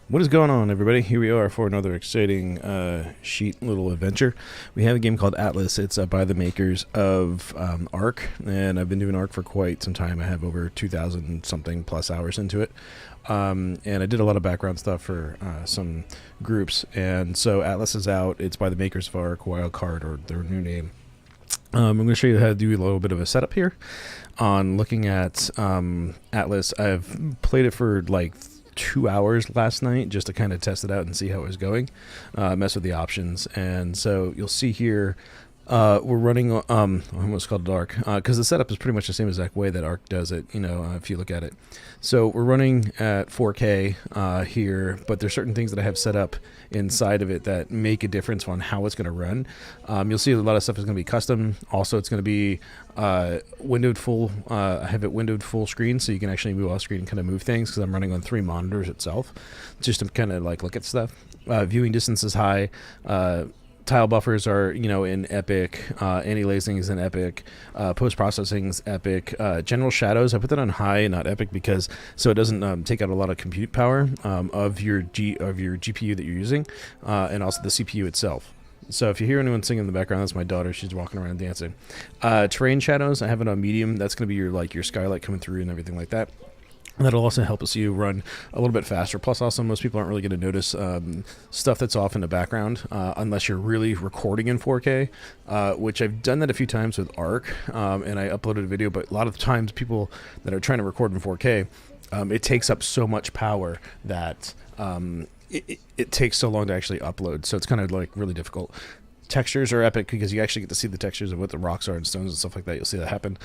What is going on, everybody? Here we are for another exciting sheet little adventure. We have a game called Atlas. It's by the makers of Ark, and I've been doing Ark for quite some time. I have over 2,000 something plus hours into it, and I did a lot of background stuff for some groups. And so Atlas is out. It's by the makers of Ark, Wildcard, or their new name. I'm going to show you how to do a little bit of a setup here on looking at Atlas. I've played it for like 2 hours last night just to kind of test it out and see how it was going, mess with the options. And so you'll see here we're running I almost called it Ark because the setup is pretty much the same exact way that Ark does it, if you look at it. So we're running at 4K here, but there's certain things that I have set up inside of it that make a difference on how it's going to run. You'll see a lot of stuff is going to be custom. Also, it's going to be windowed full. I have it windowed full screen, so you can actually move off screen and kind of move things because I'm running on 3 monitors itself, just to kind of like look at stuff. Viewing distance is high. Tile buffers are, in Epic. Anti-aliasing is in Epic. Post-processing is Epic. General shadows, I put that on high, not Epic, because so it doesn't take out a lot of compute power of your GPU that you're using, and also the CPU itself. So if you hear anyone singing in the background, that's my daughter. She's walking around dancing. Terrain shadows, I have it on medium. That's going to be your skylight coming through and everything like that. That'll also help us run a little bit faster. Plus, also, most people aren't really going to notice stuff that's off in the background unless you're really recording in 4K, which I've done that a few times with Ark, and I uploaded a video. But a lot of times, people that are trying to record in 4K, it takes up so much power that it takes so long to actually upload. So it's kind of like really difficult. Textures are epic because you actually get to see the textures of what the rocks are and stones and stuff like that. You'll see that happen.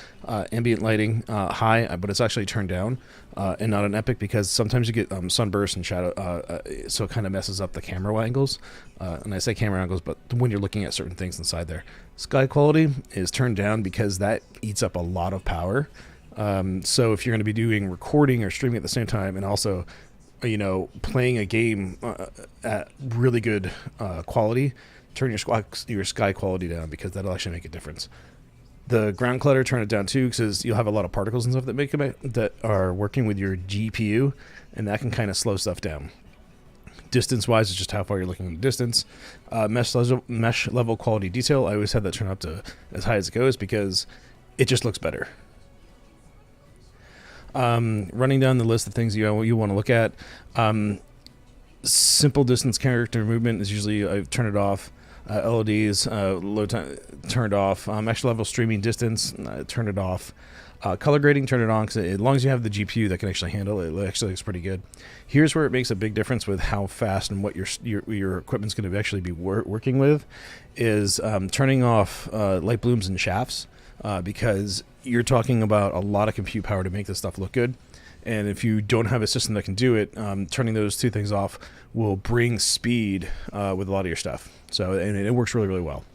Ambient lighting, high, but it's actually turned down and not an epic because sometimes you get sunburst and shadow, so it kind of messes up the camera angles. And I say camera angles, but when you're looking at certain things inside there. Sky quality is turned down because that eats up a lot of power. So if you're going to be doing recording or streaming at the same time and also playing a game at really good quality, turn your sky quality down because that'll actually make a difference. The ground clutter, turn it down too because you'll have a lot of particles and stuff that are working with your GPU, and that can kind of slow stuff down. Distance wise is just how far you're looking in the distance. Mesh level quality detail, I always have that turned up to as high as it goes because it just looks better. Running down the list of things you want to look at, simple distance character movement is usually I turn it off. LODs, low time, turned off. Mesh level streaming distance, turn it off. Color grading, turn it on because as long as you have the GPU that can actually handle it, it actually looks pretty good. Here's where it makes a big difference with how fast and what your equipment's going to actually be working with is turning off light blooms and shafts because you're talking about a lot of compute power to make this stuff look good. And if you don't have a system that can do it, turning those two things off will bring speed with a lot of your stuff. So, and it works really, really well.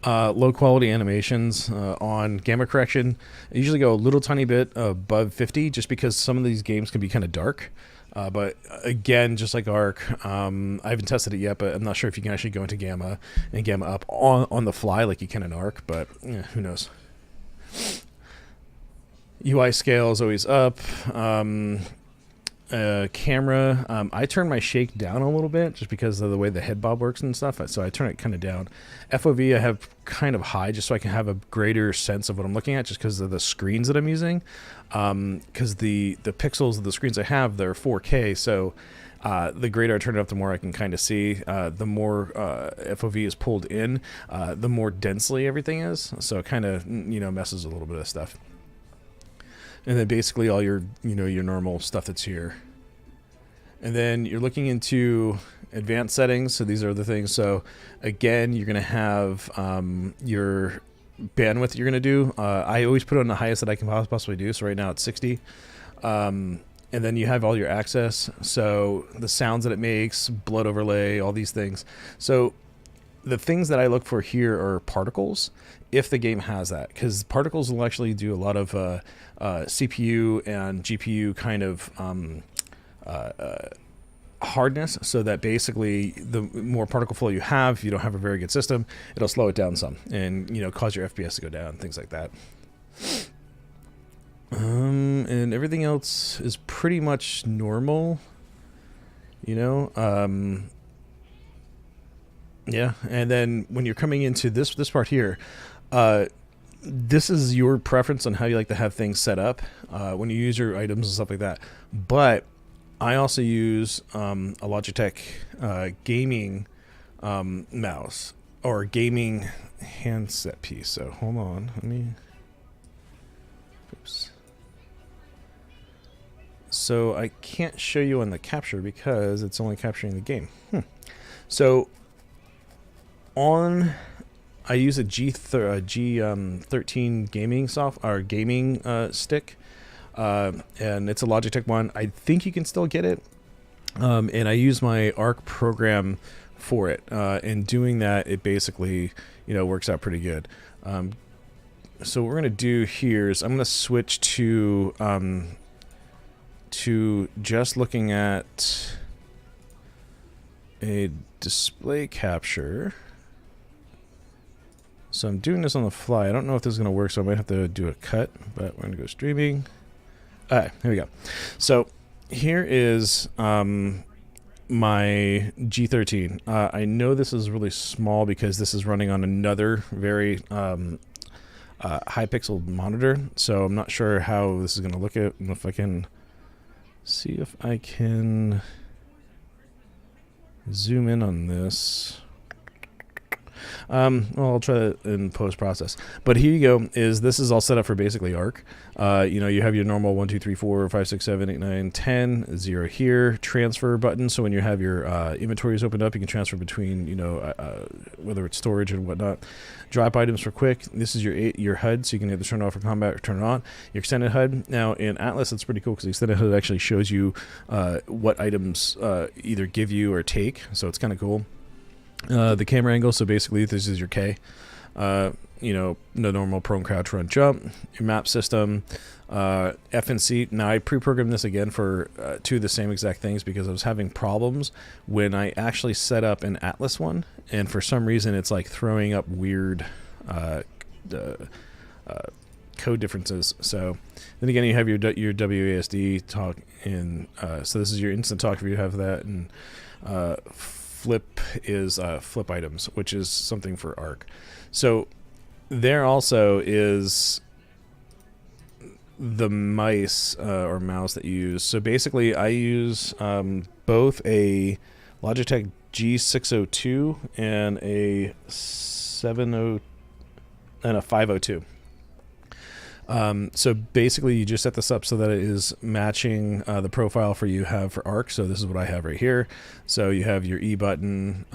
Low quality animations on gamma correction. I usually go a little tiny bit above 50 just because some of these games can be kind of dark. But again, just like Ark, I haven't tested it yet, but I'm not sure if you can actually go into gamma and gamma up on the fly like you can in Ark, but who knows. UI scale is always up. Camera, I turn my shake down a little bit just because of the way the head bob works and stuff, so I turn it kind of down. FOV I have kind of high just so I can have a greater sense of what I'm looking at just because of the screens that I'm using. Because the pixels of the screens I have, they're 4K, so the greater I turn it up, the more I can kind of see. The more FOV is pulled in, the more densely everything is, so it kind of messes a little bit of stuff. And then basically all your your normal stuff that's here. And then you're looking into advanced settings. So these are the things. So again, you're going to have your bandwidth you're going to do. I always put it on the highest that I can possibly do. So right now it's 60. And then you have all your access. So the sounds that it makes, blood overlay, all these things. So the things that I look for here are particles, if the game has that, because particles will actually do a lot of CPU and GPU kind of hardness, so that basically the more particle flow you have, if you don't have a very good system, it'll slow it down some and cause your FPS to go down, things like that. And everything else is pretty much normal. you know. Yeah, and then when you're coming into this part here, this is your preference on how you like to have things set up when you use your items and stuff like that. But I also use a Logitech gaming mouse or gaming handset piece. So hold on, let me. Oops. So I can't show you on the capture because it's only capturing the game. So I use a G13 gaming stick, and it's a Logitech one. I think you can still get it, and I use my ARC program for it. And doing that, it basically works out pretty good. So what we're gonna do here is I'm gonna switch to just looking at a display capture. So I'm doing this on the fly. I don't know if this is going to work, so I might have to do a cut, but we're going to go streaming. All right, here we go. So here is my G13. I know this is really small because this is running on another very high pixel monitor, so I'm not sure how this is going to look at. If I can see if I can zoom in on this. Well, I'll try that in post-process. But here you go. This is all set up for basically ARC. You have your normal 1, 2, 3, 4, 5, 6, 7, 8, 9, 10, 0 here, transfer button. So when you have your inventories opened up, you can transfer between, whether it's storage and whatnot. Drop items for quick. This is your HUD, so you can either turn it off for combat or turn it on. Your extended HUD. Now in Atlas, it's pretty cool because the extended HUD actually shows you what items either give you or take. So it's kind of cool. The camera angle, so basically this is your K. The normal prone, crouch, run, jump. Your map system, F and C. Now I pre-programmed this again for two of the same exact things because I was having problems when I actually set up an Atlas one, and for some reason it's like throwing up weird code differences. So then again, you have your WASD talk in. So this is your instant talk if you have that, and flip is flip items, which is something for ARC. So there also is the mice or mouse that you use. So basically I use both a Logitech G602 and a 70 and a 502. So basically you just set this up so that it is matching the profile you have for ARC. So this is what I have right here. So you have your E button,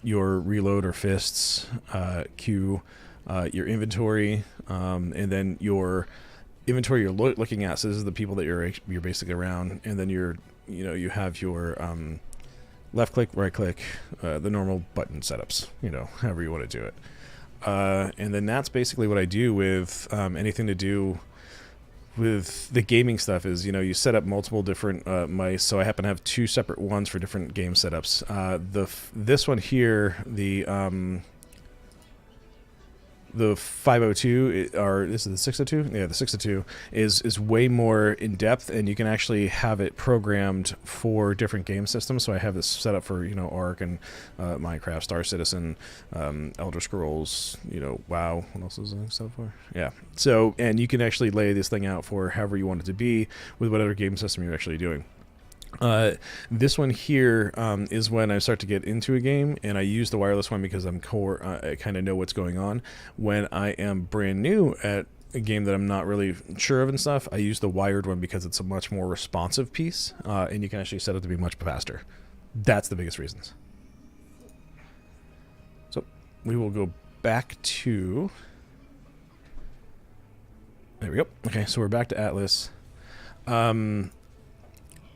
your reload or fists, Q, your inventory, and then your inventory you're looking at. So this is the people that you're basically around, and then you have your left click, right click, the normal button setups, however you want to do it. And then that's basically what I do with anything to do with the gaming stuff is, you set up multiple different mice. So I happen to have two separate ones for different game setups. This one here, the 502, or this is the 602? Yeah, the 602 is way more in depth, and you can actually have it programmed for different game systems. So I have this set up for, ARC and Minecraft, Star Citizen, Elder Scrolls, WoW. What else is it set up for? Yeah. So, and you can actually lay this thing out for however you want it to be with whatever game system you're actually doing. This one here is when I start to get into a game, and I use the wireless one because I kind of know what's going on. When I am brand new at a game that I'm not really sure of and stuff, I use the wired one because it's a much more responsive piece, and you can actually set it to be much faster. That's the biggest reasons. So we will go back to... There we go. Okay, so we're back to Atlas.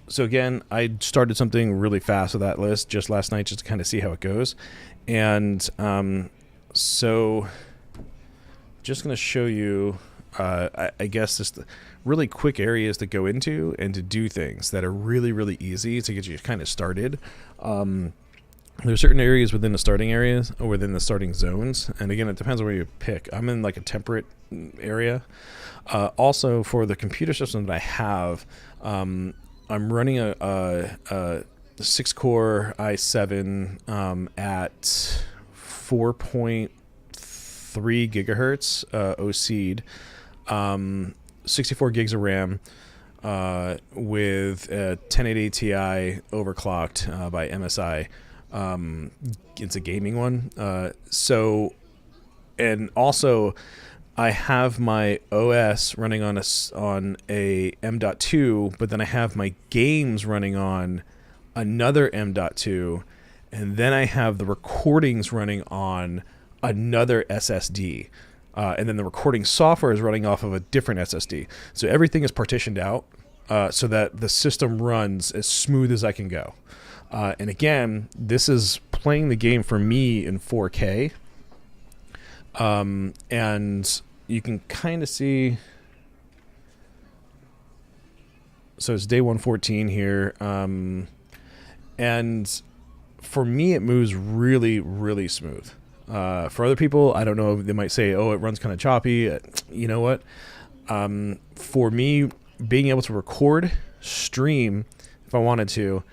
So again, I started something really fast with that list just last night just to kind of see how it goes. And so just going to show you, I guess, just really quick areas to go into and to do things that are really, really easy to get you kind of started. There's certain areas within the starting areas or within the starting zones. And again, it depends on where you pick. I'm in like a temperate area. Also, for the computer system that I have, I'm running a 6-core i7 at 4.3 gigahertz OC'd, 64 gigs of RAM, with a 1080 Ti overclocked by MSI. It's a gaming one. And also I have my OS running on a M.2, but then I have my games running on another M.2, and then I have the recordings running on another SSD. And then the recording software is running off of a different SSD. So everything is partitioned out so that the system runs as smooth as I can go. And again, this is playing the game for me in 4K. And you can kind of see, so it's day 114 here. And for me, it moves really, really smooth. For other people, I don't know, they might say, oh, it runs kind of choppy. You know what? For me, being able to record, stream, if I wanted to,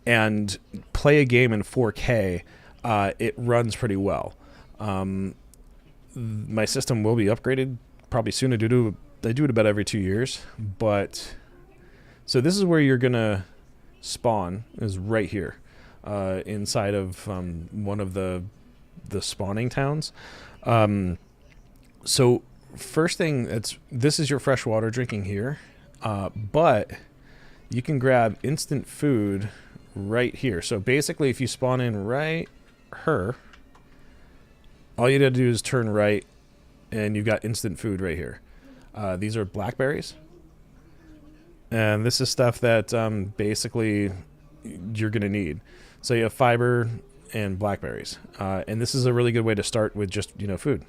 and play a game in 4K, it runs pretty well. My system will be upgraded probably soon. I do it about every 2 years. But so this is where you're gonna spawn, is right here, inside of one of the spawning towns. So first thing, this is your fresh water drinking here, but you can grab instant food right here. So basically, if you spawn in right here, all you gotta do is turn right, and you've got instant food right here. These are blackberries, and this is stuff that basically you're gonna need. So you have fiber and blackberries, and this is a really good way to start with just food.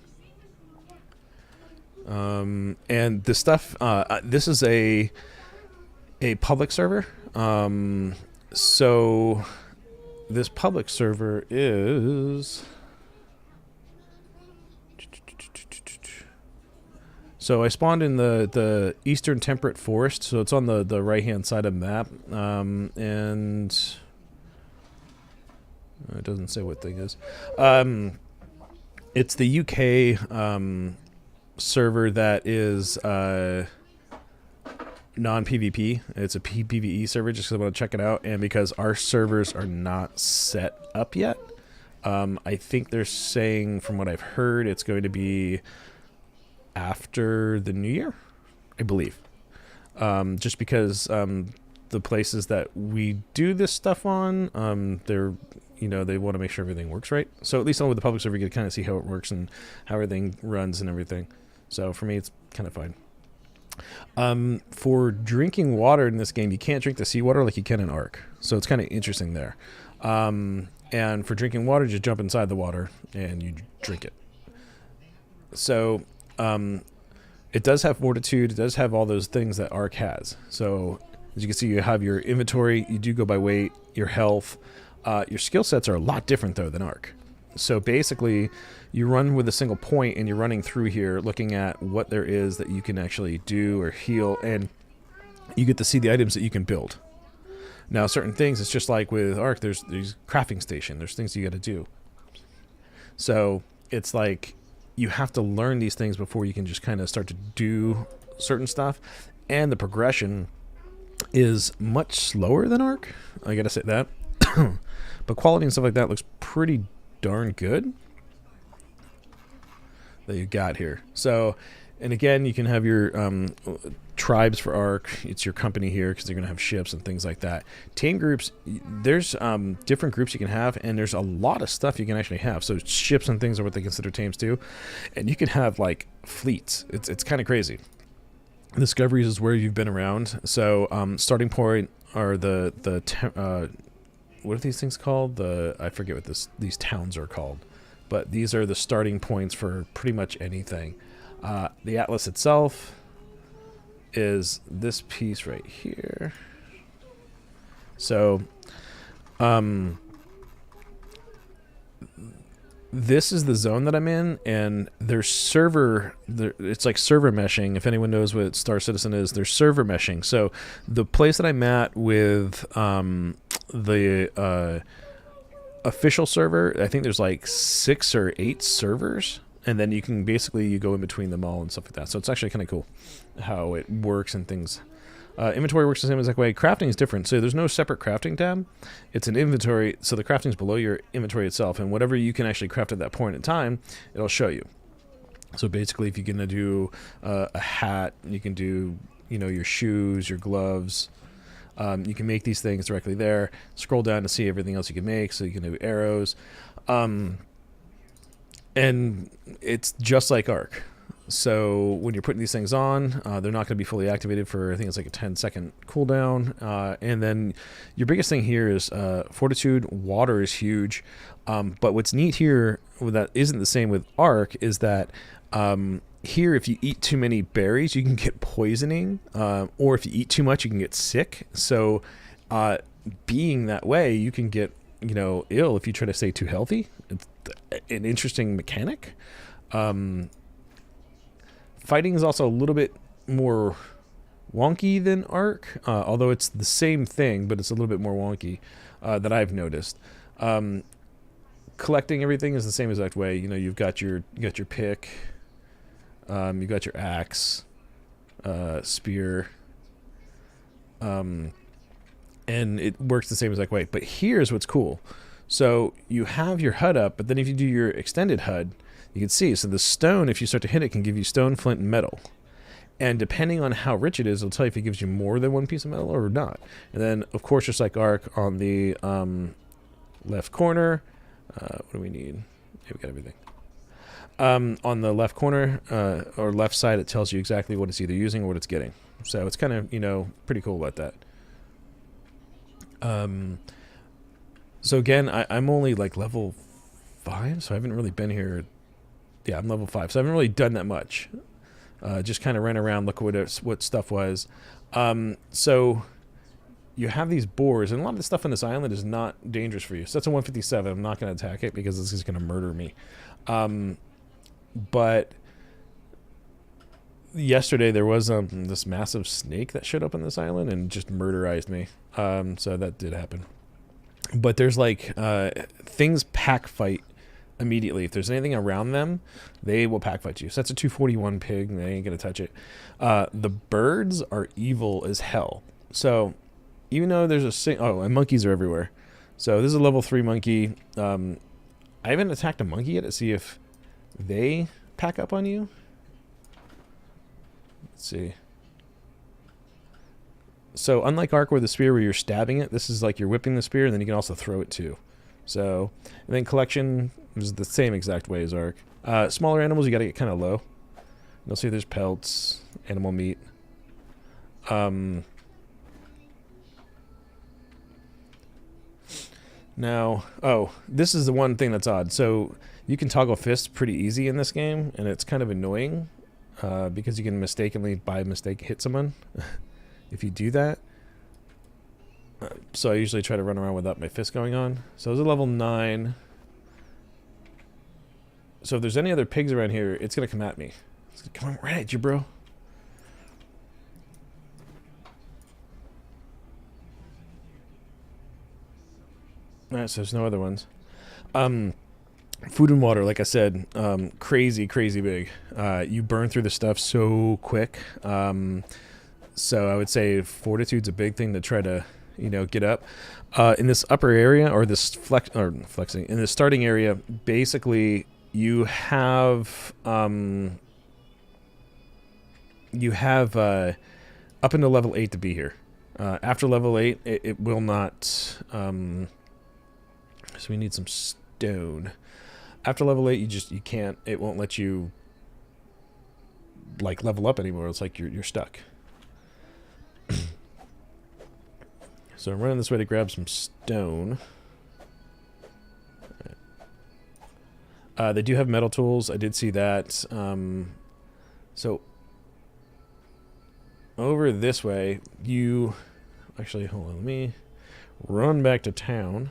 And this stuff, this is a public server. So this public server is, so I spawned in the Eastern Temperate Forest, so it's on the right hand side of the map, and it doesn't say what thing is. It's the UK server that is non-PvP. It's a PvE server just because I want to check it out, and because our servers are not set up yet. I think they're saying, from what I've heard, it's going to be after the new year, I believe. Just because the places that we do this stuff on, they're they want to make sure everything works right. So at least with the public server, you can kind of see how it works and how everything runs and everything. So for me, it's kind of fine. For drinking water in this game, you can't drink the seawater like you can in Ark. So it's kind of interesting there. And for drinking water, just jump inside the water and you drink it. So it does have fortitude. It does have all those things that Ark has. So as you can see, you have your inventory. You do go by weight, your health. Your skill sets are a lot different, though, than Ark. So basically, you run with a single point, and you're running through here looking at what there is that you can actually do or heal, and you get to see the items that you can build. Now, certain things, it's just like with Ark, there's crafting station. There's things you got to do. So it's like you have to learn these things before you can just kind of start to do certain stuff. And the progression is much slower than Ark. I got to say that. But quality and stuff like that looks pretty darn good that you got here. So, and again, you can have your tribes for Ark. It's your company here because they're going to have ships and things like that. Team groups, there's different groups you can have, and there's a lot of stuff you can actually have. So ships and things are what they consider teams too. And you can have like fleets. It's kind of crazy. Discoveries is where you've been around. So starting point are what are these things called? I forget what these towns are called, but these are the starting points for pretty much anything. The Atlas itself is this piece right here. So, this is the zone that I'm in, and there's it's like server meshing. If anyone knows what Star Citizen is, there's server meshing. So the place that I'm at with the official server, I think there's like 6 or 8 servers, and then you can basically you go in between them all and stuff like that. So it's actually kind of cool how it works and things. Inventory works the same exact way. Crafting is different, so there's no separate crafting tab. It's an inventory, so the crafting is below your inventory itself, and whatever you can actually craft at that point in time, it'll show you. So basically, if you're gonna do a hat, you can do your shoes, your gloves. You can make these things directly there. Scroll down to see everything else you can make. So you can do arrows, and it's just like Ark. So when you're putting these things on, they're not going to be fully activated for, I think it's like a 10-second cooldown. And then your biggest thing here is fortitude. Water is huge. But what's neat here that isn't the same with Ark is that here, if you eat too many berries, you can get poisoning. Or if you eat too much, you can get sick. So being that way, you can get ill if you try to stay too healthy. It's an interesting mechanic. Fighting is also a little bit more wonky than Ark, although it's the same thing, but it's a little bit more wonky that I've noticed. Collecting everything is the same exact way. You've got your pick, you've got your axe, spear, and it works the same exact way. But here's what's cool. So you have your HUD up, but then if you do your extended HUD, you can see, so the stone, if you start to hit it, can give you stone, flint, and metal. And depending on how rich it is, it'll tell you if it gives you more than one piece of metal or not. And then, of course, just like Ark, on the left corner, what do we need? Yeah, we got everything. On the left corner, or left side, it tells you exactly what it's either using or what it's getting. So it's kind of, pretty cool about that. So again, I'm only like level 5, so I haven't really been here. Yeah, I'm level 5, so I haven't really done that much. Just kind of ran around, look what stuff was. So you have these boars, and a lot of the stuff on this island is not dangerous for you. So that's a 157. I'm not going to attack it because this is going to murder me. But yesterday there was this massive snake that showed up on this island and just murderized me. So that did happen. But there's like things pack fight immediately. If there's anything around them, they will pack fight you. So that's a 241 pig, and they ain't gonna touch it. The birds are evil as hell. So even though there's and monkeys are everywhere. So this is a level 3 monkey. I haven't attacked a monkey yet to see if they pack up on you. Let's see. So unlike Ark with the spear where you're stabbing it, this is like you're whipping the spear, and then you can also throw it too. So, and then collection is the same exact way as Ark. Smaller animals, you got to get kind of low. You'll see there's pelts, animal meat. Now, this is the one thing that's odd. So you can toggle fists pretty easy in this game, and it's kind of annoying because you can mistakenly, by mistake, hit someone if you do that. So I usually try to run around without my fist going on. So it's a level 9. So if there's any other pigs around here, it's going to come at me. It's going to come right at you, bro. Alright, so there's no other ones. Food and water, like I said, crazy big. You burn through the stuff so quick. So I would say fortitude's a big thing to try to get up. In this upper area, or this flexing, in the starting area, basically you have up until level 8 to be here. After level 8, it will not. So we need some stone. After level 8, you can't. It won't let you like level up anymore. It's like you're stuck. So I'm running this way to grab some stone. They do have metal tools. I did see that. So over this way, you actually hold on. Let me run back to town.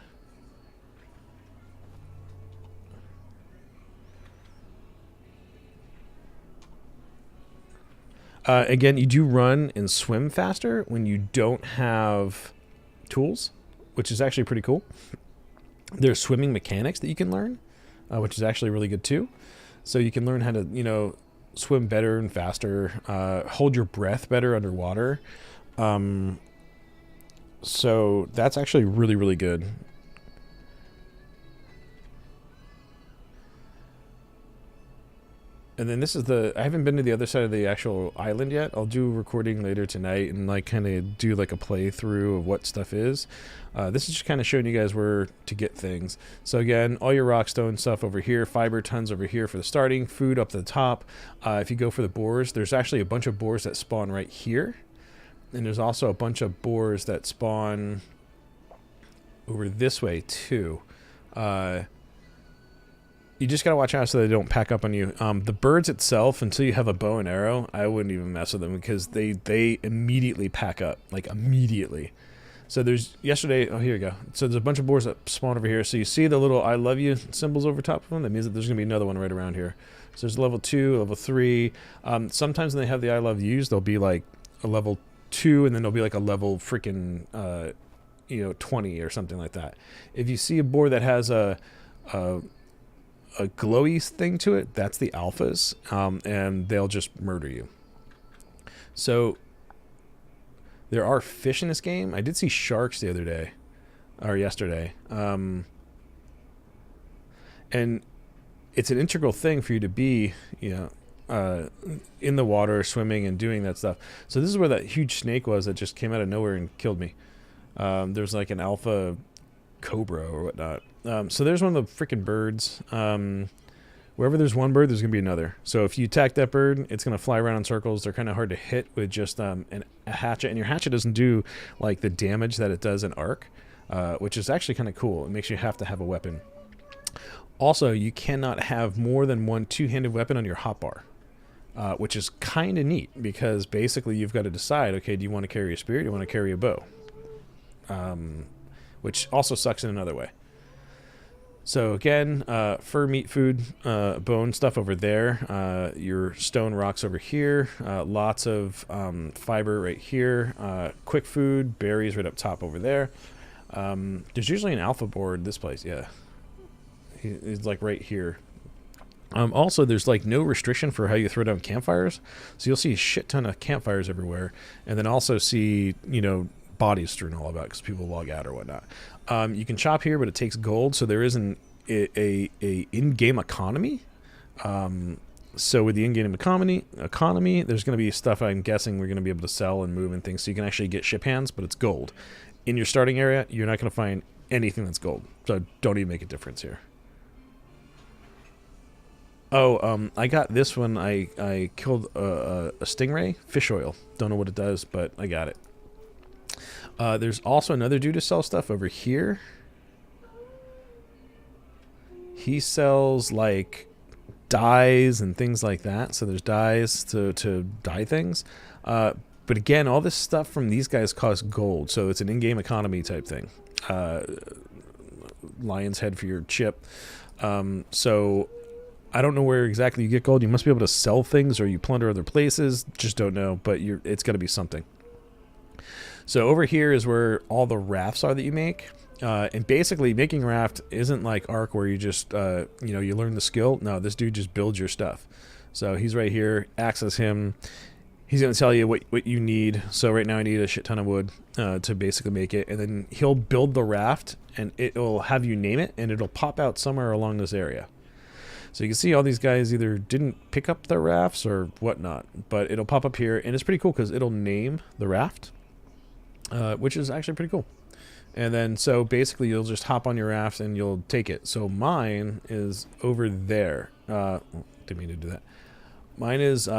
Again, you do run and swim faster when you don't have tools. which is actually pretty cool. There's swimming mechanics that you can learn, which is actually really good too. So you can learn how to, you know, swim better and faster, hold your breath better underwater. So that's actually really, really good. And then this is I haven't been to the other side of the actual island yet. I'll do a recording later tonight and like kind of do like a playthrough of what stuff is. This is just kind of showing you guys where to get things. So again, all your rockstone stuff over here, fiber tons over here for the starting, food up the top. If you go for the boars, there's actually a bunch of boars that spawn right here. And there's also a bunch of boars that spawn over this way too. You just gotta watch out so they don't pack up on you. The birds itself, until you have a bow and arrow, I wouldn't even mess with them because they immediately pack up, like immediately. So there's yesterday. Oh, here you go. So there's a bunch of boars that spawn over here. So you see the little "I love you" symbols over top of them. That means that there's gonna be another one right around here. So there's level 2, level 3. Sometimes when they have the "I love yous," there'll be like a level 2, and then there'll be like a level freaking 20 or something like that. If you see a boar that has a glowy thing to it, that's the alphas, and they'll just murder you. So there are fish in this game. I did see sharks the other day, or yesterday, and it's an integral thing for you to be, in the water, swimming and doing that stuff. So this is where that huge snake was that just came out of nowhere and killed me. There's like an alpha cobra or whatnot. So there's one of the freaking birds. Wherever there's one bird, there's going to be another. So if you attack that bird, it's going to fly around in circles. They're kind of hard to hit with just a hatchet. And your hatchet doesn't do like the damage that it does in Ark, which is actually kind of cool. It makes you have to have a weapon. Also, you cannot have more than one two-handed weapon on your hotbar, which is kind of neat because basically you've got to decide, okay, do you want to carry a spear or do you want to carry a bow? Which also sucks in another way. So again, fur, meat, food, bone stuff over there. Your stone rocks over here. Lots of fiber right here. Quick food, berries right up top over there. There's usually an alpha board this place, yeah. It's like right here. Also, there's like no restriction for how you throw down campfires. So you'll see a shit ton of campfires everywhere. And then also see, bodies strewn all about because people log out or whatnot. You can shop here, but it takes gold, so there isn't a in-game economy. So with the in-game economy, there's going to be stuff I'm guessing we're going to be able to sell and move and things, so you can actually get ship hands, but it's gold. In your starting area, you're not going to find anything that's gold, so don't even make a difference here. Oh, I got this one. I killed a stingray, fish oil. Don't know what it does, but I got it. There's also another dude to sell stuff over here. He sells like dyes and things like that. So there's dyes to dye things. But again, all this stuff from these guys costs gold. So it's an in-game economy type thing. Lion's head for your chip. So I don't know where exactly you get gold. You must be able to sell things or you plunder other places. Just don't know. But it's got to be something. So over here is where all the rafts are that you make. And basically making a raft isn't like Ark where you just, you learn the skill. No, this dude just builds your stuff. So he's right here. Access him. He's going to tell you what you need. So right now I need a shit ton of wood to basically make it. And then he'll build the raft and it'll have you name it and it'll pop out somewhere along this area. So you can see all these guys either didn't pick up their rafts or whatnot. But it'll pop up here and it's pretty cool because it'll name the raft. Which is actually pretty cool. And then so basically you'll just hop on your raft and you'll take it. So mine is over there. Didn't mean to do that. Mine is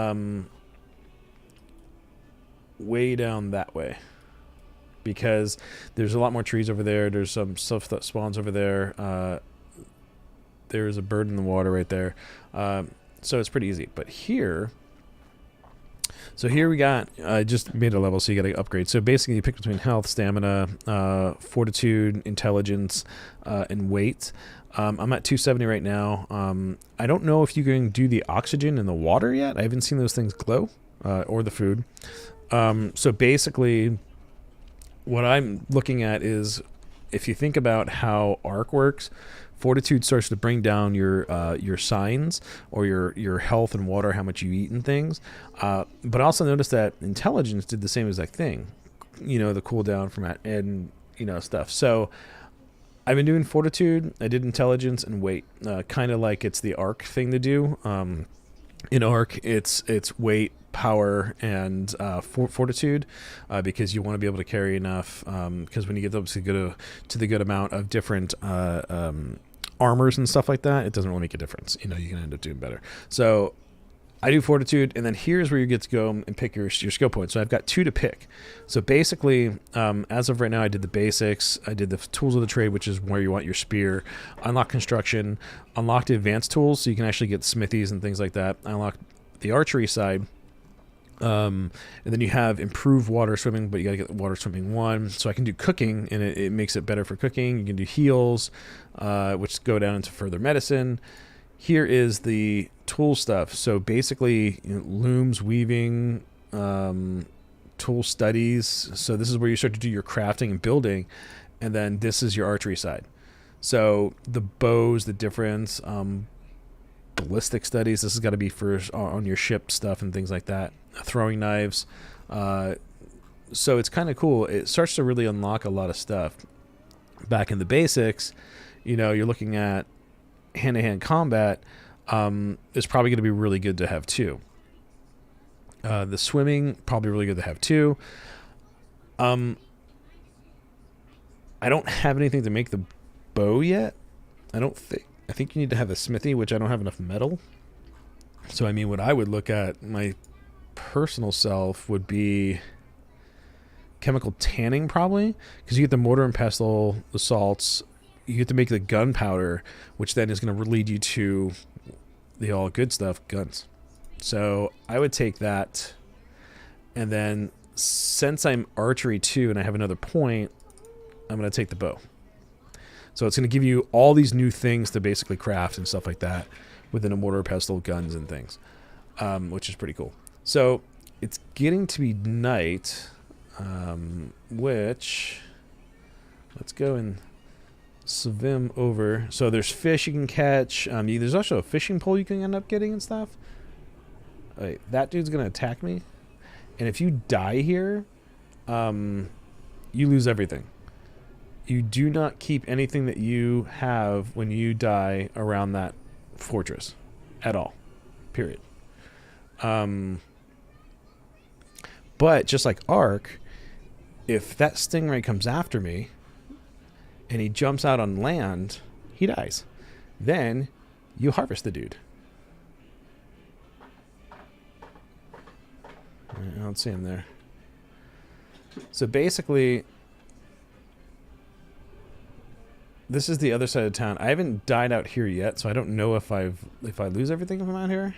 way down that way. Because there's a lot more trees over there. There's some stuff that spawns over there. There's a bird in the water right there. So it's pretty easy. But here... So here we got, I just made a level, so you got to upgrade. So basically you pick between health, stamina, fortitude, intelligence, and weight. I'm at 270 right now. I don't know if you can do the oxygen in the water yet. I haven't seen those things glow, or the food. So basically what I'm looking at is if you think about how arc works, fortitude starts to bring down your signs or your health and water, how much you eat and things. But also notice that intelligence did the same exact thing. You know, the cooldown from and you know stuff. So I've been doing fortitude. I did intelligence and weight, kind of like it's the arc thing to do. In arc, it's weight, power, and fortitude, because you want to be able to carry enough. Because when you get up to the good amount of different armors and stuff like that, it doesn't really make a difference. You know, you can end up doing better. So I do fortitude, and then here's where you get to go and pick your skill points. So I've got 2 to pick. So basically, as of right now, I did the basics. I did the tools of the trade, which is where you want your spear. Unlock construction. Unlock the advanced tools, so you can actually get smithies and things like that. I unlocked the archery side. And then you have improved water swimming, but you got to get water swimming 1. So I can do cooking, and it makes it better for cooking. You can do heals, which go down into further medicine. Here is the tool stuff. So basically, you know, looms, weaving, tool studies. So this is where you start to do your crafting and building, and then this is your archery side. So the bows, the difference, ballistic studies. This has got to be for on your ship stuff and things like that. Throwing knives. So it's kind of cool. It starts to really unlock a lot of stuff. Back in the basics, you know, you're looking at hand-to-hand combat. Is probably going to be really good to have 2. The swimming, probably really good to have 2. I don't have anything to make the bow yet. I think you need to have a smithy, which I don't have enough metal. So I mean, what I would look at, my personal self, would be chemical tanning, probably, because you get the mortar and pestle, the salts. You get to make the gunpowder, which then is going to lead you to the all good stuff, guns. So I would take that, and then since I'm archery 2 and I have another point, I'm going to take the bow. So it's going to give you all these new things to basically craft and stuff like that within a mortar, pestle, guns, and things, which is pretty cool. So it's getting to be night, which let's go and swim over. So there's fish you can catch. There's also a fishing pole you can end up getting and stuff. Wait, that dude's going to attack me. And if you die here, you lose everything. You do not keep anything that you have when you die around that fortress at all. Period. But just like Ark, if that stingray comes after me and he jumps out on land, he dies. Then you harvest the dude. I don't see him there. So basically, this is the other side of town. I haven't died out here yet, so I don't know if I lose everything if I'm out here.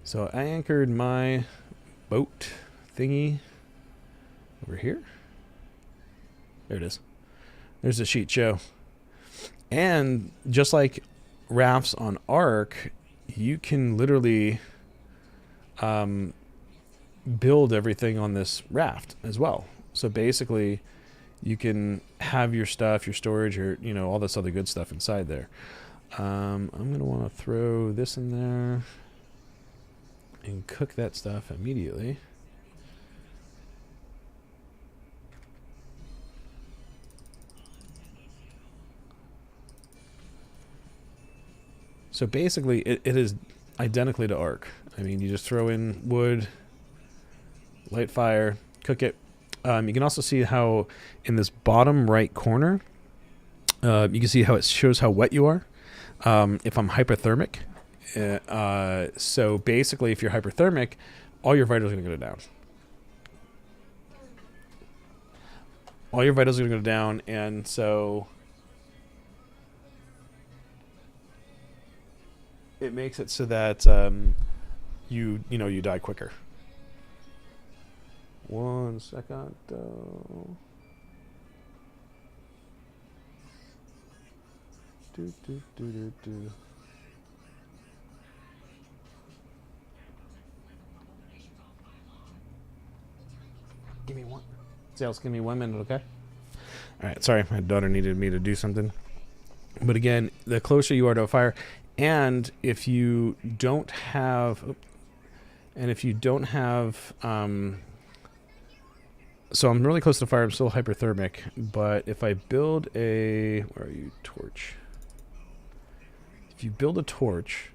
So I anchored my boat thingy over here. There it is. There's a sheet show. And just like rafts on Ark, you can literally build everything on this raft as well. So basically, you can have your stuff, your storage, your, you know, all this other good stuff inside there. I'm going to want to throw this in there and cook that stuff immediately. So basically, it is identically to Ark. I mean, you just throw in wood, light fire, cook it. You can also see how in this bottom right corner, you can see how it shows how wet you are. If I'm hypothermic, so basically if you're hypothermic, all your vitals are going to go down. All your vitals are going to go down, and so it makes it so that you die quicker. 1 second. Give me one. Sales, give me 1 minute, okay? Alright, sorry, my daughter needed me to do something. But again, the closer you are to a fire, and if you don't have... so I'm really close to the fire, I'm still hyperthermic, but if I build a... Where are you? Torch. If you build a torch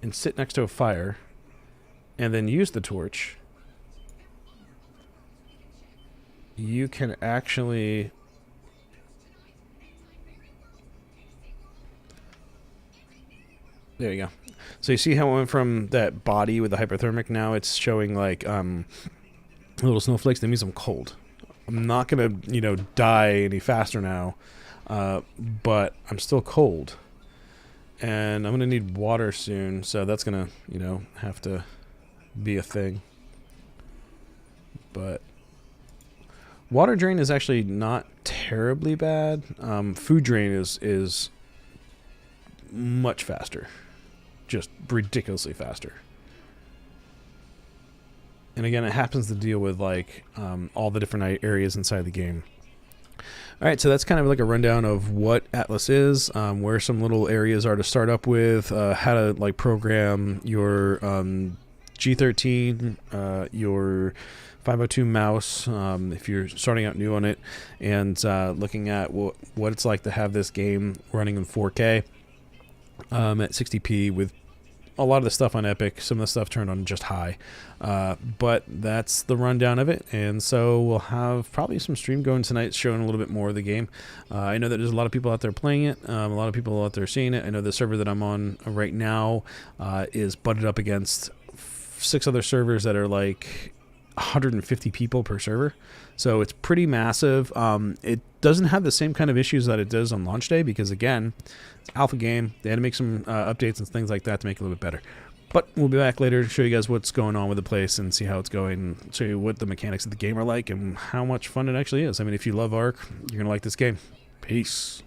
and sit next to a fire, and then use the torch, you can actually... There you go. So you see how it went from that body with the hyperthermic, now it's showing like little snowflakes. That means I'm cold. I'm not gonna, you know, die any faster now, but I'm still cold. And I'm gonna need water soon, so that's gonna, you know, have to be a thing. But water drain is actually not terribly bad. Food drain is much faster. Just ridiculously faster. And again, it happens to deal with like all the different areas inside the game. Alright, so that's kind of like a rundown of what Atlas is, where some little areas are to start up with, how to like program your G13, your 502 mouse, if you're starting out new on it, and looking at what it's like to have this game running in 4K at 60p with a lot of the stuff on Epic, some of the stuff turned on just high, but that's the rundown of it. And so we'll have probably some stream going tonight showing a little bit more of the game. I know that there's a lot of people out there playing it, a lot of people out there seeing it. I know the server that I'm on right now is butted up against 6 other servers that are like 150 people per server, so it's pretty massive. It doesn't have the same kind of issues that it does on launch day, because again, it's alpha game. They had to make some updates and things like that to make it a little bit better. But we'll be back later to show you guys what's going on with the place and see how it's going, and show you what the mechanics of the game are like and how much fun it actually is. I mean, if you love Ark, you're gonna like this game. Peace.